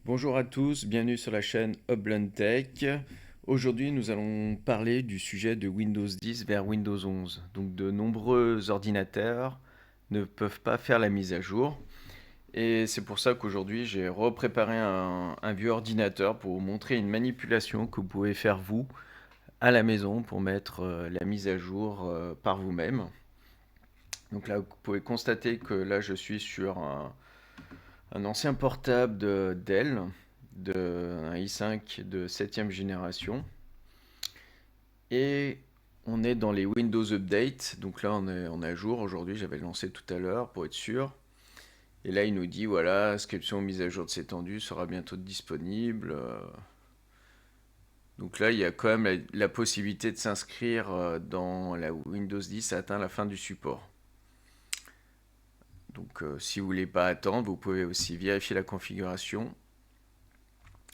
Bonjour à tous, bienvenue sur la chaîne Upland Tech. Aujourd'hui, nous allons parler du sujet de Windows 10 vers Windows 11. Donc, de nombreux ordinateurs ne peuvent pas faire la mise à jour. Et c'est pour ça qu'aujourd'hui, j'ai repréparé un vieux ordinateur pour vous montrer une manipulation que vous pouvez faire vous à la maison pour mettre la mise à jour par vous-même. Donc là, vous pouvez constater que là, je suis sur un ancien portable de Dell, un i5 de 7e génération. Et on est dans les Windows Update. Donc là, on est à jour aujourd'hui. J'avais lancé tout à l'heure pour être sûr. Et là, il nous dit voilà, inscription mise à jour de cette étendue sera bientôt disponible. Donc là, il y a quand même la possibilité de s'inscrire dans la Windows 10 a atteint la fin du support. Donc si vous voulez pas attendre, vous pouvez aussi vérifier la configuration.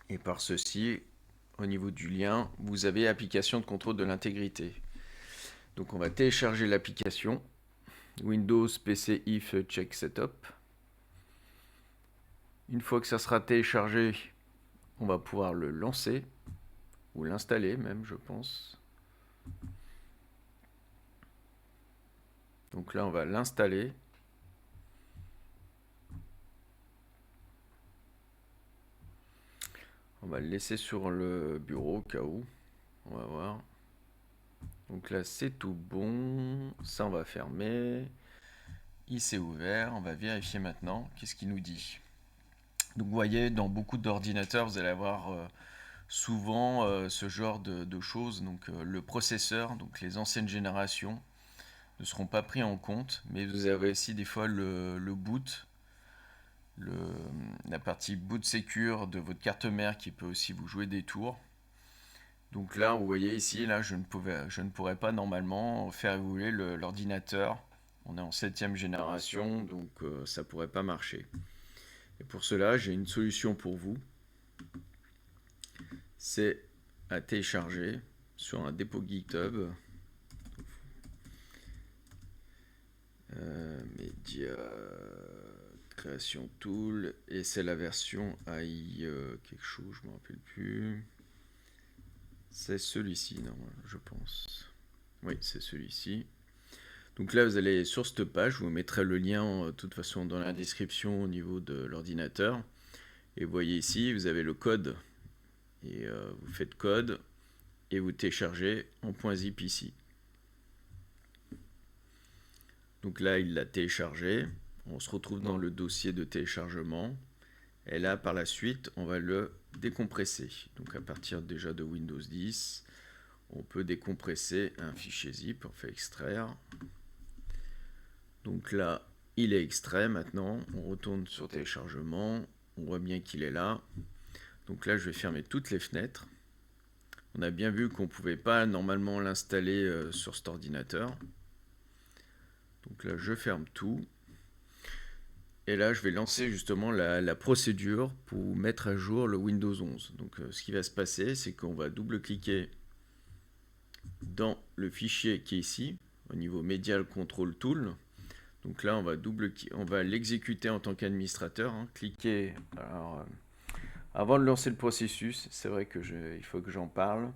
Et par ceci, au niveau du lien, vous avez application de contrôle de l'intégrité. Donc on va télécharger l'application Windows PC If Check Setup. Une fois que ça sera téléchargé, on va pouvoir le lancer ou l'installer même, je pense. Donc là, on va l'installer. On va le laisser sur le bureau au cas où. On va voir. Donc là, c'est tout bon. Ça, on va fermer. Il s'est ouvert. On va vérifier maintenant. Qu'est-ce qu'il nous dit? Donc vous voyez, dans beaucoup d'ordinateurs, vous allez avoir souvent ce genre de choses. Donc le processeur, donc les anciennes générations, ne seront pas pris en compte. Mais vous avez aussi des fois le boot, le, la partie boot secure de votre carte mère qui peut aussi vous jouer des tours. Donc là, vous voyez ici, là, je ne pourrais pas normalement faire évoluer l'ordinateur. On est en 7e génération, donc ça ne pourrait pas marcher. Et pour cela, j'ai une solution pour vous. C'est à télécharger sur un dépôt GitHub. Média création tool, et c'est la version AI quelque chose, je me rappelle plus. C'est celui-ci, non, je pense. Oui, c'est celui-ci. Donc là, vous allez sur cette page, je vous mettrai le lien de toute façon dans la description au niveau de l'ordinateur. Et vous voyez ici, vous avez le code. Et vous faites code et vous téléchargez en .zip ici. Donc là, il l'a téléchargé. On se retrouve dans le dossier de téléchargement. Et là, par la suite, on va le décompresser. Donc à partir déjà de Windows 10, on peut décompresser un fichier zip. On fait extraire. Donc là, il est extrait maintenant. On retourne sur téléchargement. On voit bien qu'il est là. Donc là, je vais fermer toutes les fenêtres. On a bien vu qu'on ne pouvait pas normalement l'installer sur cet ordinateur. Donc là, je ferme tout. Et là, je vais lancer justement la procédure pour mettre à jour le Windows 11. Donc ce qui va se passer, c'est qu'on va double-cliquer dans le fichier qui est ici, au niveau Medial Control Tool. Donc là, on va l'exécuter en tant qu'administrateur. Cliquez. Alors, avant de lancer le processus, c'est vrai il faut que j'en parle.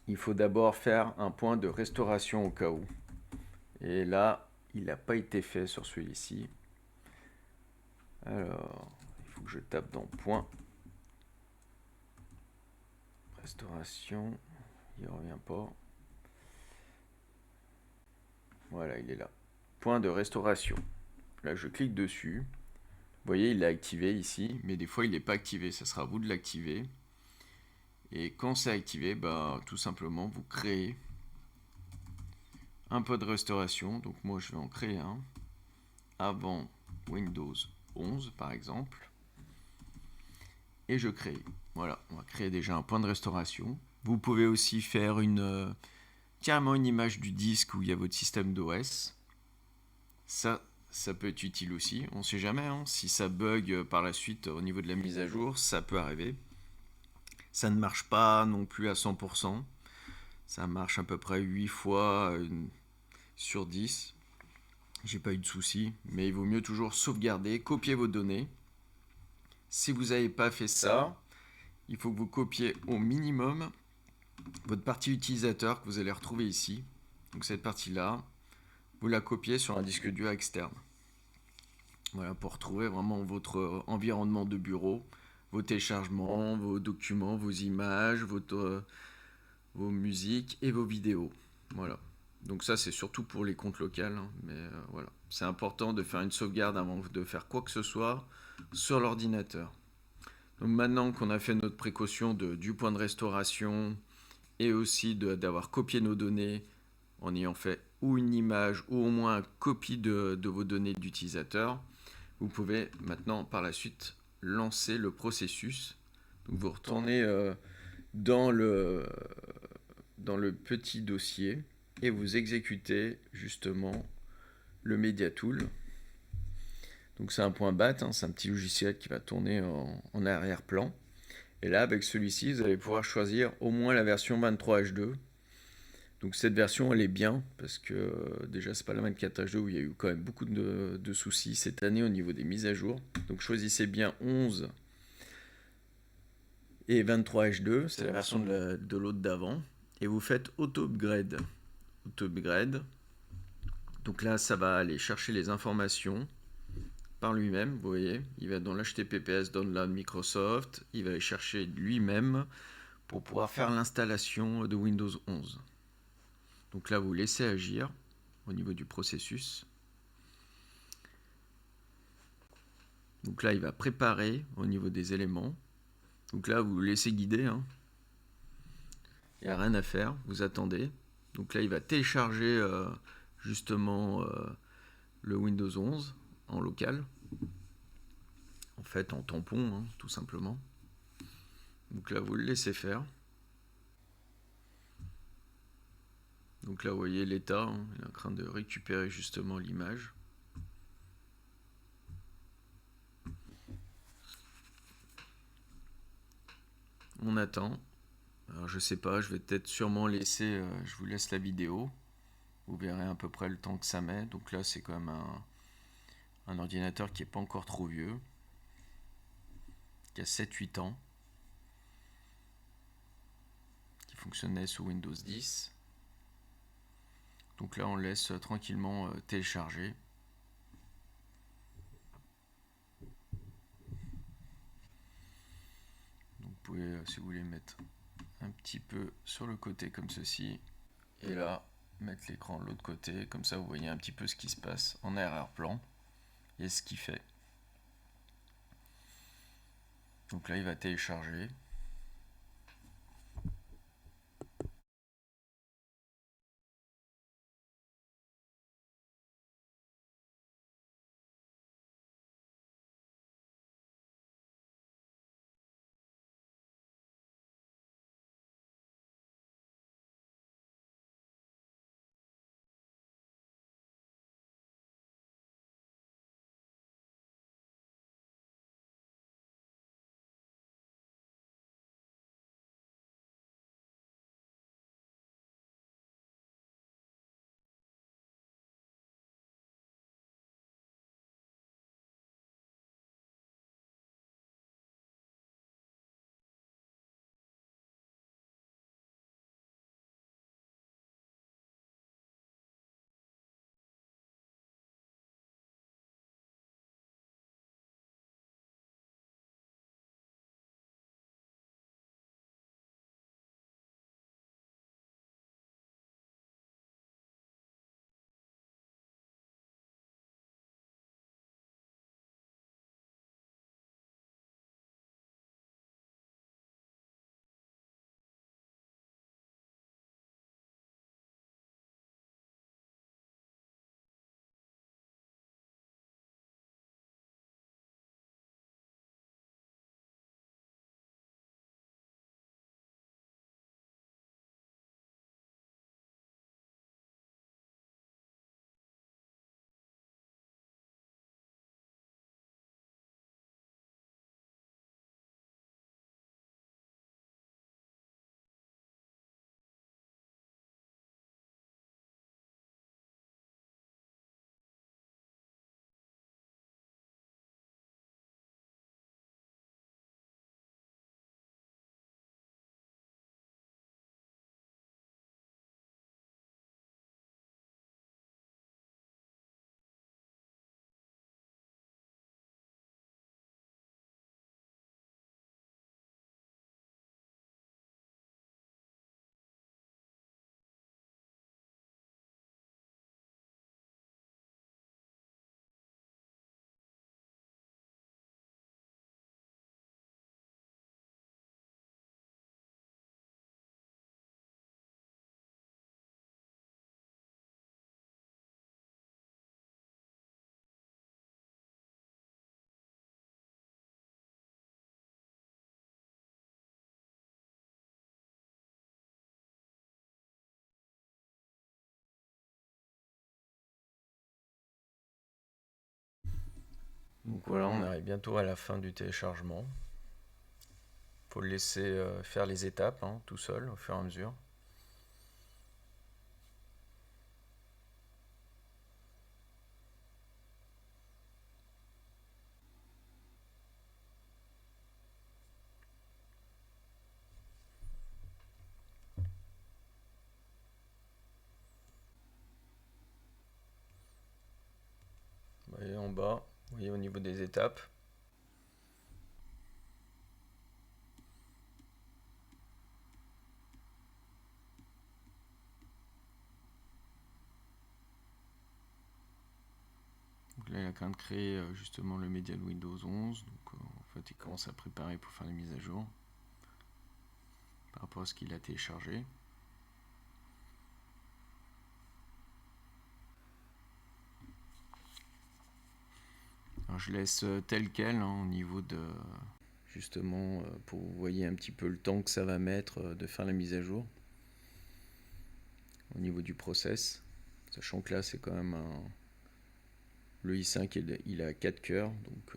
Il faut d'abord faire un point de restauration au cas où. Et là, il n'a pas été fait sur celui-ci. Alors, il faut que je tape dans point. Restauration. Il ne revient pas. Voilà, il est là. Point de restauration. Là, je clique dessus. Vous voyez, il est activé ici, mais des fois, il n'est pas activé. Ça sera à vous de l'activer. Et quand c'est activé, bah, tout simplement, vous créez un peu de restauration. Donc moi, je vais en créer un. Avant Windows 11, par exemple. Et je crée. Voilà, on va créer déjà un point de restauration. Vous pouvez aussi faire carrément une image du disque où il y a votre système d'OS. Ça peut être utile aussi. On ne sait jamais, hein, si ça bug par la suite au niveau de la mise à jour, ça peut arriver. Ça ne marche pas non plus à 100%. Ça marche à peu près 8 fois sur 10. J'ai pas eu de soucis, mais il vaut mieux toujours sauvegarder, copier vos données Si vous n'avez pas fait ça, il faut que vous copiez au minimum votre partie utilisateur que vous allez retrouver ici. Donc cette partie-là, vous la copiez sur un disque dur externe. Voilà, pour retrouver vraiment votre environnement de bureau, vos téléchargements, vos documents, vos images, vos musiques et vos vidéos. Voilà. Donc ça, c'est surtout pour les comptes locaux, hein, mais voilà. C'est important de faire une sauvegarde avant de faire quoi que ce soit sur l'ordinateur. Donc maintenant qu'on a fait notre précaution du point de restauration et aussi d'avoir copié nos données en ayant fait ou une image ou au moins une copie de vos données d'utilisateur, vous pouvez maintenant par la suite lancer le processus. Donc vous retournez dans le petit dossier et vous exécutez justement le Media Tool. Donc c'est un point .bat, hein, c'est un petit logiciel qui va tourner en arrière-plan. Et là, avec celui-ci, vous allez pouvoir choisir au moins la version 23H2. Donc cette version, elle est bien, parce que déjà, c'est pas la 24H2 où il y a eu quand même beaucoup de soucis cette année au niveau des mises à jour. Donc choisissez bien 11 et 23H2, c'est la version de l'autre d'avant. Et vous faites Auto-Upgrade. Auto-Upgrade. Donc là, ça va aller chercher les informations par lui-même, vous voyez. Il va dans l'HTTPS Download Microsoft, il va aller chercher lui-même pour pouvoir faire l'installation de Windows 11. Donc là, vous laissez agir au niveau du processus. Donc là, il va préparer au niveau des éléments. Donc là, vous laissez guider, hein. Il n'y a rien à faire, vous attendez. Donc là, il va télécharger justement le Windows 11 en local. En fait, en tampon, hein, tout simplement. Donc là, vous le laissez faire. Donc là, vous voyez l'état, hein, il est en train de récupérer justement l'image. On attend. Alors je sais pas, je vais peut-être sûrement laisser, je vous laisse la vidéo. Vous verrez à peu près le temps que ça met. Donc là, c'est quand même un ordinateur qui n'est pas encore trop vieux, qui a 7-8 ans, qui fonctionnait sous Windows 10. Donc là, on laisse tranquillement télécharger. Donc vous pouvez, si vous voulez, mettre un petit peu sur le côté comme ceci. Et là, mettre l'écran de l'autre côté. Comme ça, vous voyez un petit peu ce qui se passe en arrière-plan et ce qu'il fait. Donc là, il va télécharger. Donc voilà, on arrive bientôt à la fin du téléchargement. Faut le laisser faire les étapes tout seul au fur et à mesure. Vous voyez en bas, vous voyez au niveau des étapes. Donc là, il est en train de créer justement le média de Windows 11. Donc en fait, il commence à préparer pour faire les mises à jour par rapport à ce qu'il a téléchargé. Alors je laisse tel quel au niveau de justement pour vous voyez un petit peu le temps que ça va mettre de faire la mise à jour au niveau du process, sachant que là c'est quand même le i5 il a 4 cœurs, donc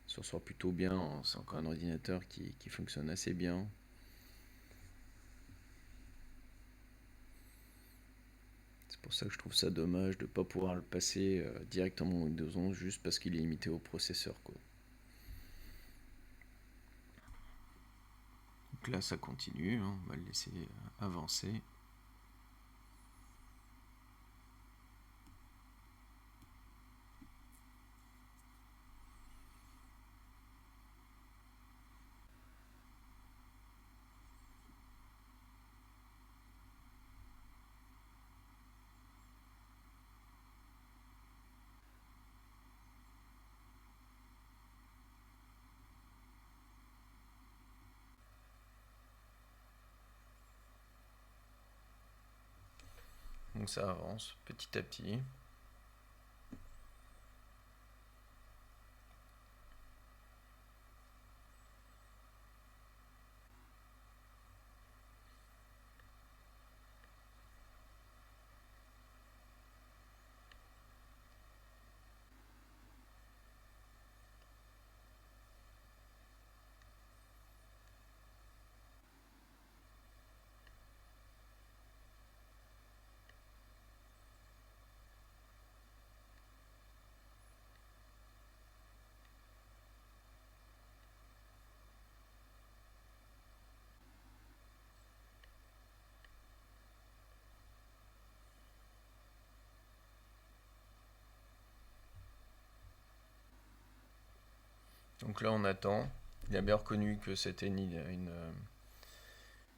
ça sort plutôt bien. C'est encore un ordinateur qui fonctionne assez bien. C'est pour ça que je trouve ça dommage de ne pas pouvoir le passer directement au Windows 11 juste parce qu'il est limité au processeur, quoi. Donc là ça continue, on va le laisser avancer. Donc ça avance petit à petit. Donc là on attend. Il a bien reconnu que c'était une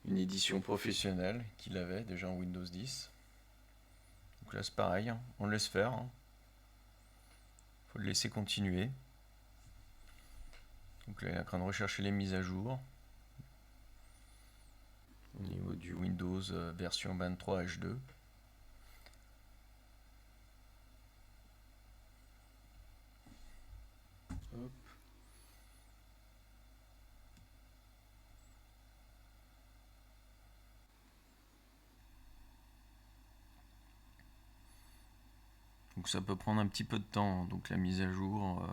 édition professionnelle qu'il avait déjà en Windows 10. Donc là c'est pareil, on le laisse faire. Faut le laisser continuer. Donc là il est en train de rechercher les mises à jour. Au niveau du Windows version 23 H2. Hop. Donc ça peut prendre un petit peu de temps. Donc la mise à jour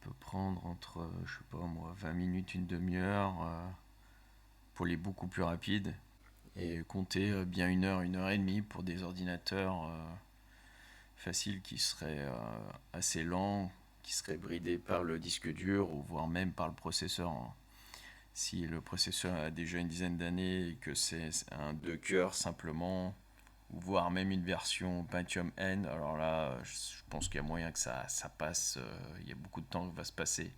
peut prendre entre, je sais pas moi, 20 minutes, une demi-heure pour les beaucoup plus rapides. Et compter bien une heure et demie pour des ordinateurs faciles qui seraient assez lents, qui seraient bridés par le disque dur ou voire même par le processeur. Si le processeur a déjà une dizaine d'années et que c'est un 2 cœurs simplement, voire même une version Pentium N, alors là, je pense qu'il y a moyen que ça passe, il y a beaucoup de temps qui va se passer.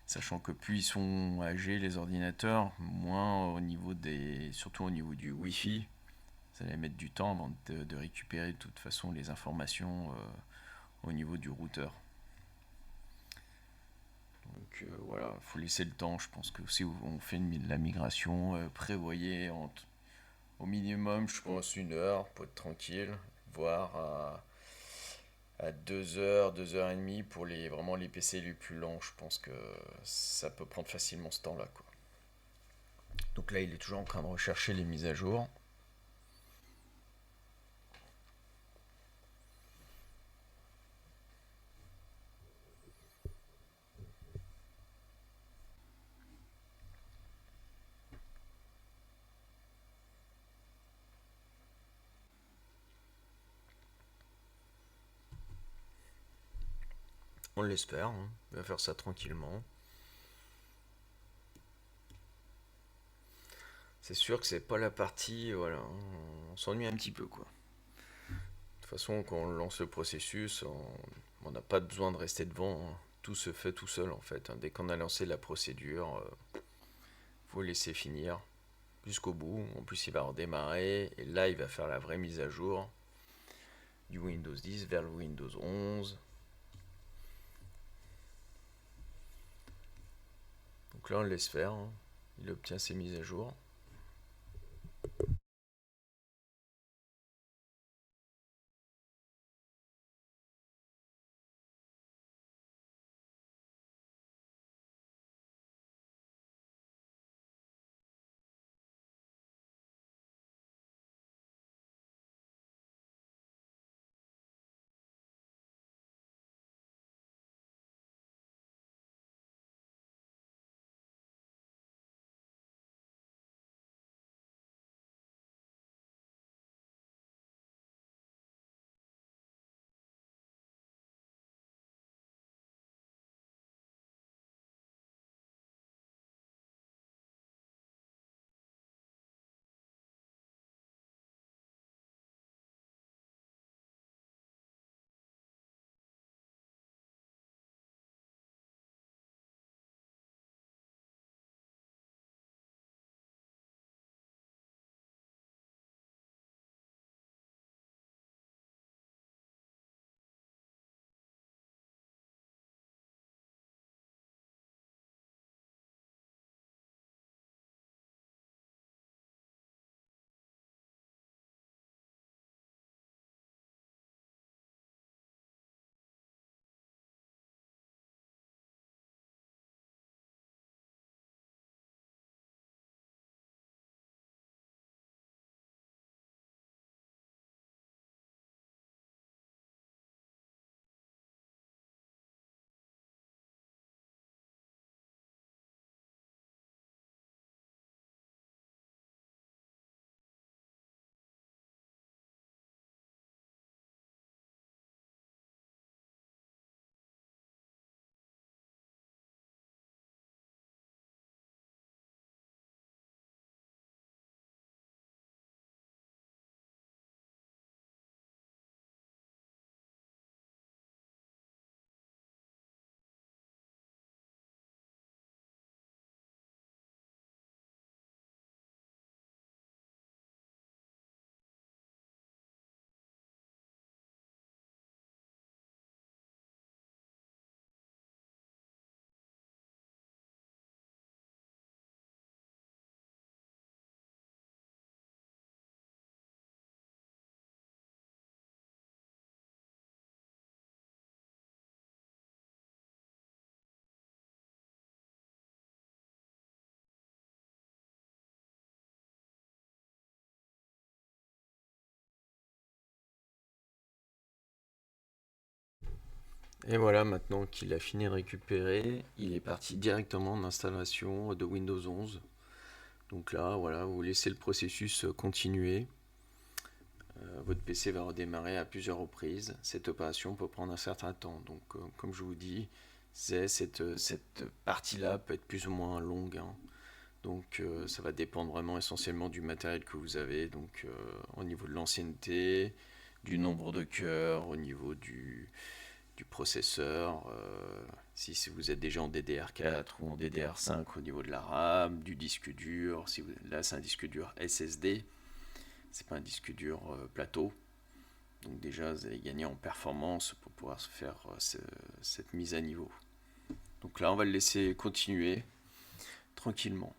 Sachant que plus ils sont âgés, les ordinateurs, moins surtout au niveau du Wi-Fi, ça va mettre du temps avant de récupérer de toute façon les informations au niveau du routeur. Donc voilà, il faut laisser le temps. Je pense que si on fait la migration, prévoyez au minimum, je pense, une heure pour être tranquille, voire à 2 heures, 2 heures et demie pour vraiment les PC les plus lents. Je pense que ça peut prendre facilement ce temps-là, quoi. Donc là, il est toujours en train de rechercher les mises à jour. On l'espère, hein. Il va faire ça tranquillement. C'est sûr que c'est pas la partie, voilà, on s'ennuie un petit peu quoi. De toute façon, quand on lance le processus, on n'a pas besoin de rester devant, hein. Tout se fait tout seul en fait, hein. Dès qu'on a lancé la procédure, faut laisser finir jusqu'au bout. En plus, il va redémarrer et là, il va faire la vraie mise à jour du Windows 10 vers le Windows 11. Donc là, on le laisse faire, hein. Il obtient ses mises à jour. Et voilà, maintenant qu'il a fini de récupérer, il est parti directement en installation de Windows 11. Donc là, voilà, vous laissez le processus continuer. Votre PC va redémarrer à plusieurs reprises. Cette opération peut prendre un certain temps. Donc, comme je vous dis, cette partie-là peut être plus ou moins longue, hein. Donc, ça va dépendre vraiment essentiellement du matériel que vous avez. Donc, au niveau de l'ancienneté, du nombre de cœurs, au niveau du processeur, si vous êtes déjà en DDR4 ou en DDR5 au niveau de la RAM, du disque dur. Si vous, là, c'est un disque dur SSD, c'est pas un disque dur plateau. Donc déjà, vous allez gagner en performance pour pouvoir se faire cette mise à niveau. Donc là, on va le laisser continuer tranquillement.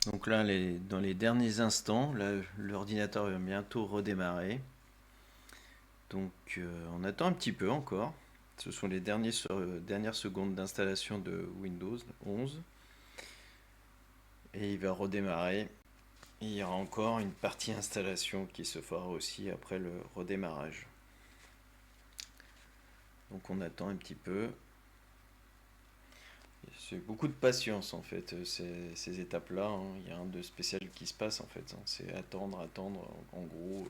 Donc là, dans les derniers instants, là, l'ordinateur va bientôt redémarrer. Donc on attend un petit peu encore. Ce sont les dernières secondes d'installation de Windows 11. Et il va redémarrer. Et il y aura encore une partie installation qui se fera aussi après le redémarrage. Donc on attend un petit peu. C'est beaucoup de patience en fait, ces étapes-là, hein. Il y a rien de spécial qui se passe en fait, hein. C'est attendre, attendre, en gros,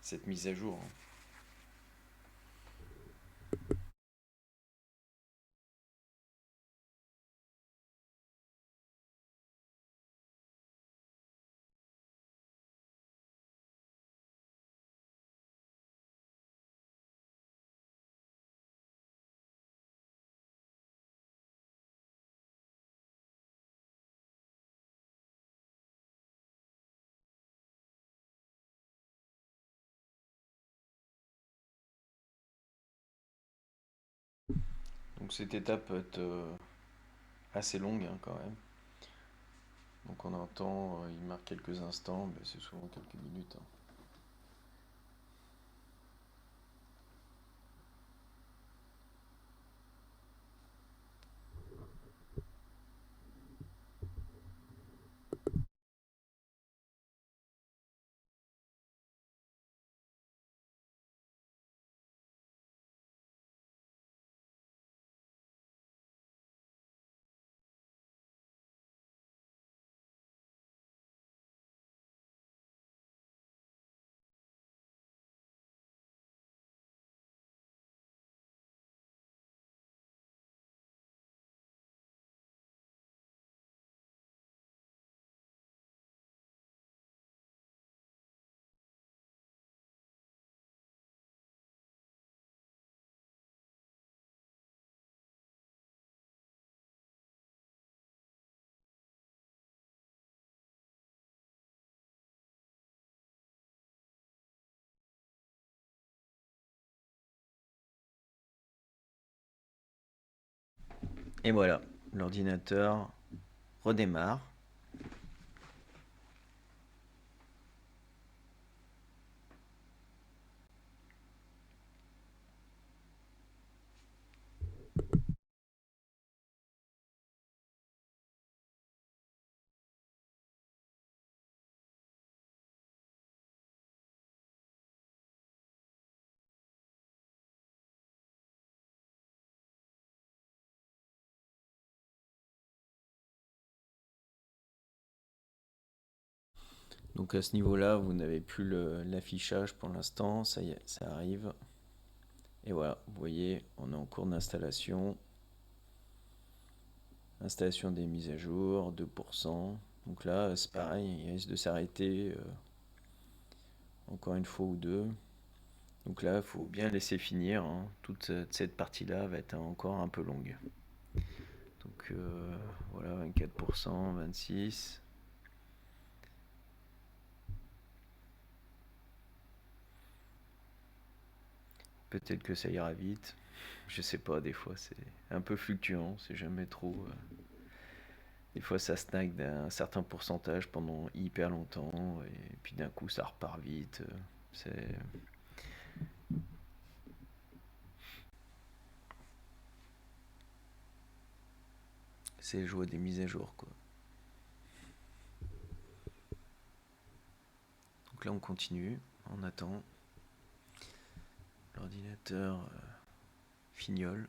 cette mise à jour, hein. Donc cette étape peut être assez longue, hein, quand même. Donc on entend, il marque quelques instants, mais c'est souvent quelques minutes, hein. Et voilà, l'ordinateur redémarre. Donc à ce niveau-là, vous n'avez plus l'affichage pour l'instant, ça y est, ça arrive. Et voilà, vous voyez, on est en cours d'installation. Installation des mises à jour, 2%. Donc là, c'est pareil, il risque de s'arrêter encore une fois ou deux. Donc là, il faut bien laisser finir, hein. Toute cette partie-là va être encore un peu longue. Donc voilà, 24%, 26%. Peut-être que ça ira vite. Je sais pas, des fois c'est un peu fluctuant, c'est jamais trop. Des fois ça stagne d'un certain pourcentage pendant hyper longtemps et puis d'un coup ça repart vite. C'est c'est le joie des mises à jour, quoi. Donc là on continue, on attend. L'ordinateur fignole.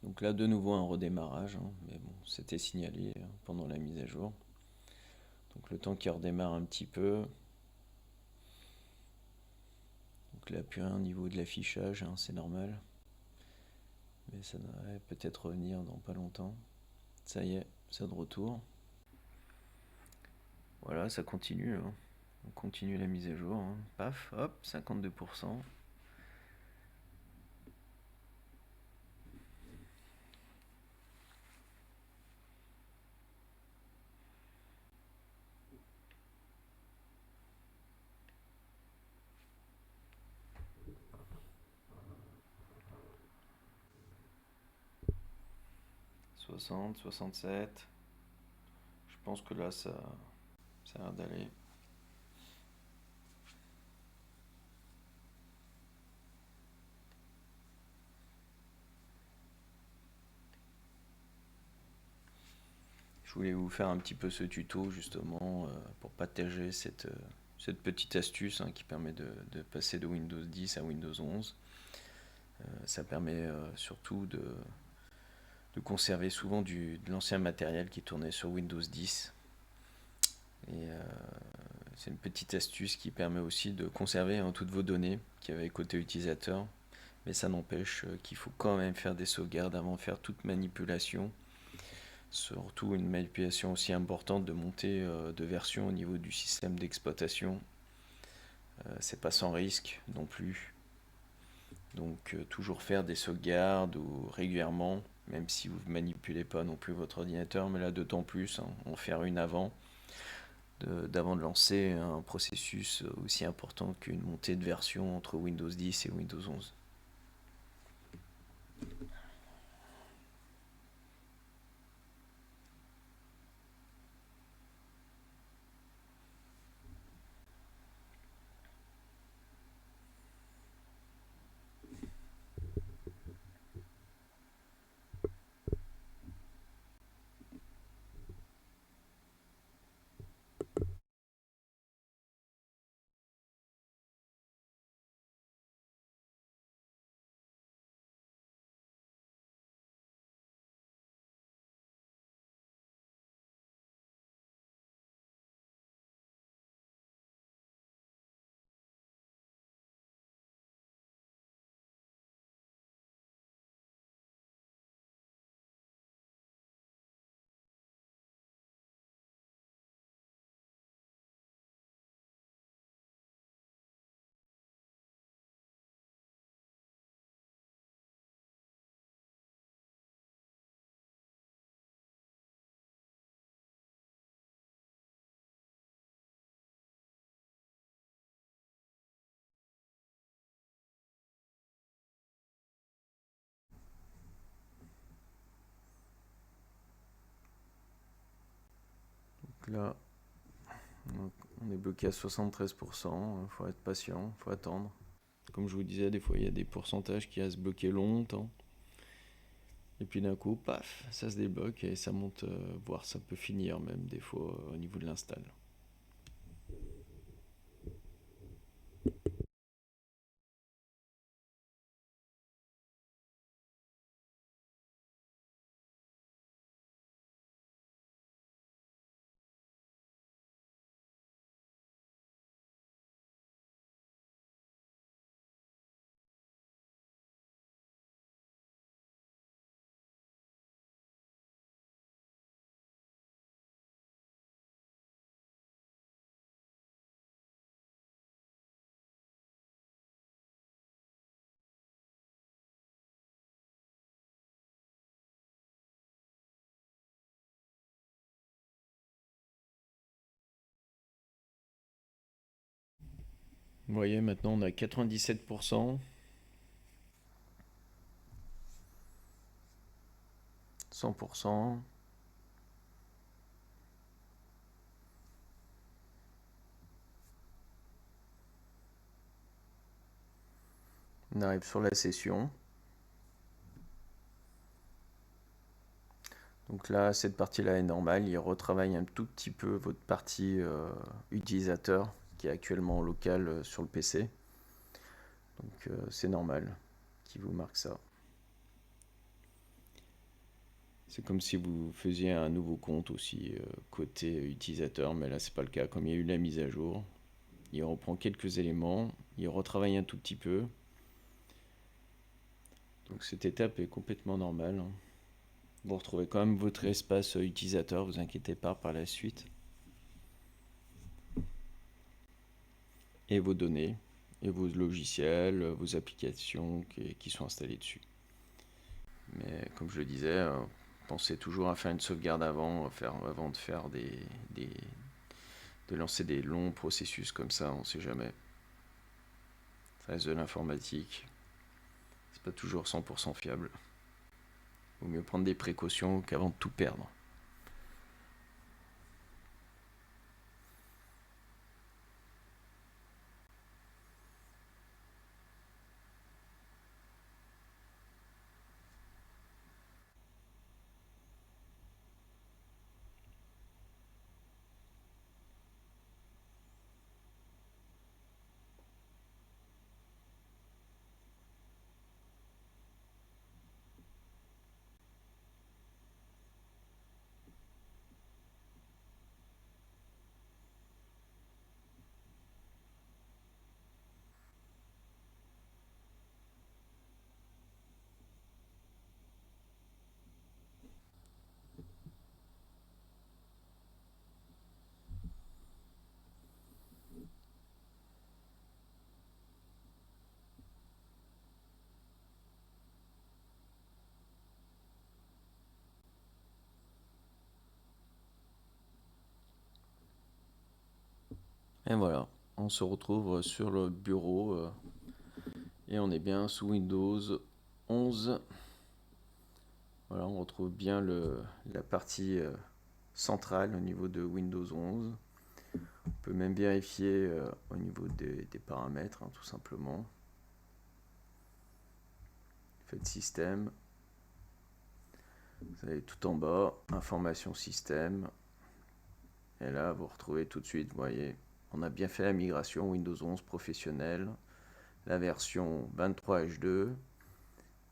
Donc là de nouveau un redémarrage, hein, mais bon, c'était signalé, hein, pendant la mise à jour. Donc le temps qu'il redémarre un petit peu. Donc là plus un niveau de l'affichage, hein, c'est normal. Mais ça devrait peut-être revenir dans pas longtemps. Ça y est, c'est de retour. Voilà, ça continue, hein. On continue la mise à jour, hein. Paf, hop, 52%. « 60, 67. Je pense que là, ça a l'air d'aller. Je voulais vous faire un petit peu ce tuto justement pour partager cette petite astuce, hein, qui permet de passer de Windows 10 à Windows 11. Ça permet surtout de conserver souvent de l'ancien matériel qui tournait sur Windows 10. Et c'est une petite astuce qui permet aussi de conserver, hein, toutes vos données qu'il y avait côté utilisateur. Mais ça n'empêche qu'il faut quand même faire des sauvegardes avant de faire toute manipulation. Surtout une manipulation aussi importante de montée de version au niveau du système d'exploitation. C'est pas sans risque non plus. Donc toujours faire des sauvegardes ou régulièrement, même si vous ne manipulez pas non plus votre ordinateur, mais là d'autant plus, hein, en faire une d'avant de lancer un processus aussi important qu'une montée de version entre Windows 10 et Windows 11. Donc là, on est bloqué à 73%, il faut être patient, il faut attendre. Comme je vous disais, des fois il y a des pourcentages qui restent bloqués longtemps. Et puis d'un coup, paf, ça se débloque et ça monte, voire ça peut finir même des fois au niveau de l'install. Vous voyez, maintenant on a 97%, 100%. On arrive sur la session. Donc là, cette partie-là est normale. Il retravaille un tout petit peu votre partie utilisateur qui est actuellement local sur le PC. Donc c'est normal qu'il vous marque ça. C'est comme si vous faisiez un nouveau compte aussi côté utilisateur, mais là c'est pas le cas. Comme il y a eu la mise à jour, il reprend quelques éléments, il retravaille un tout petit peu. Donc cette étape est complètement normale, hein. Vous retrouvez quand même votre espace utilisateur, vous inquiétez pas par la suite. et vos données et vos logiciels, vos applications qui sont installées dessus. Mais comme je le disais, pensez toujours à faire une sauvegarde avant de faire de lancer des longs processus comme ça, on ne sait jamais. Ça reste de l'informatique. C'est pas toujours 100% fiable. Vaut mieux prendre des précautions qu'avant de tout perdre. Et voilà, on se retrouve sur le bureau et on est bien sous Windows 11. Voilà, on retrouve bien la partie centrale au niveau de Windows 11. On peut même vérifier au niveau des paramètres, tout simplement. Faites système. Vous allez tout en bas, information système. Et là, vous retrouvez tout de suite, vous voyez, on a bien fait la migration Windows 11 professionnel, la version 23H2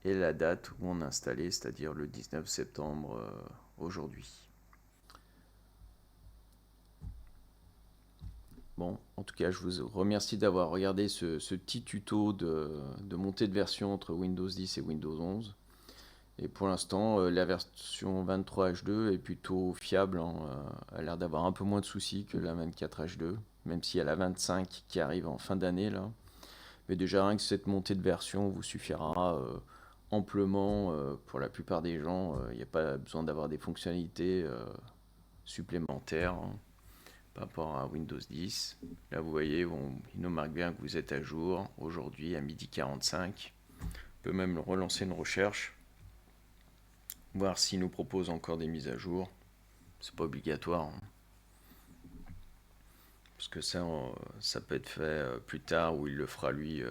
et la date où on a installé, c'est-à-dire le 19 septembre aujourd'hui. Bon, en tout cas, je vous remercie d'avoir regardé ce petit tuto de montée de version entre Windows 10 et Windows 11. Et pour l'instant, la version 23H2 est plutôt fiable, elle a l'air d'avoir un peu moins de soucis que la 24H2, même s'il y a la 25 qui arrive en fin d'année là. Mais déjà, rien que cette montée de version vous suffira amplement pour la plupart des gens. Il n'y a pas besoin d'avoir des fonctionnalités supplémentaires par rapport à Windows 10. Là, vous voyez, il nous marque bien que vous êtes à jour aujourd'hui à 12h45. On peut même relancer une recherche, voir s'il nous propose encore des mises à jour. C'est pas obligatoire, parce que ça peut être fait plus tard, ou il le fera lui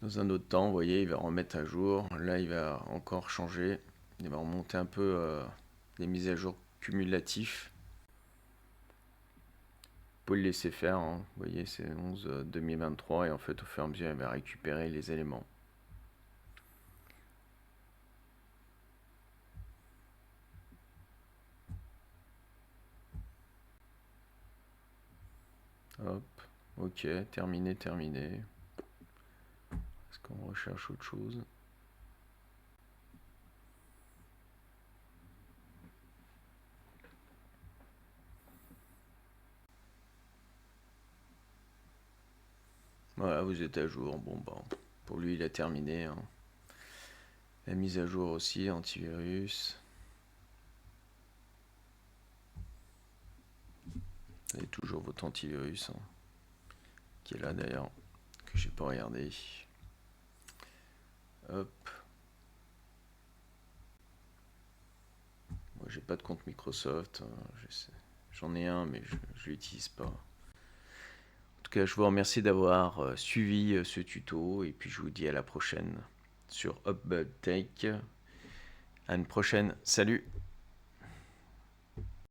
dans un autre temps. Vous voyez, il va remettre à jour. Là, il va encore changer. Il va remonter un peu les mises à jour cumulatifs. Vous pouvez le laisser faire. Vous voyez, c'est 11 2023 et en fait, au fur et à mesure, il va récupérer les éléments. Hop, ok, terminé. Est-ce qu'on recherche autre chose? Voilà, vous êtes à jour. Bon, bah, pour lui, il a terminé. La mise à jour aussi, antivirus. Et toujours votre antivirus, qui est là d'ailleurs, que j'ai pas regardé. Hop. Moi, j'ai pas de compte Microsoft. J'en ai un, mais je l'utilise pas. En tout cas, je vous remercie d'avoir suivi ce tuto et puis je vous dis à la prochaine sur UpBudTech. À une prochaine. Salut!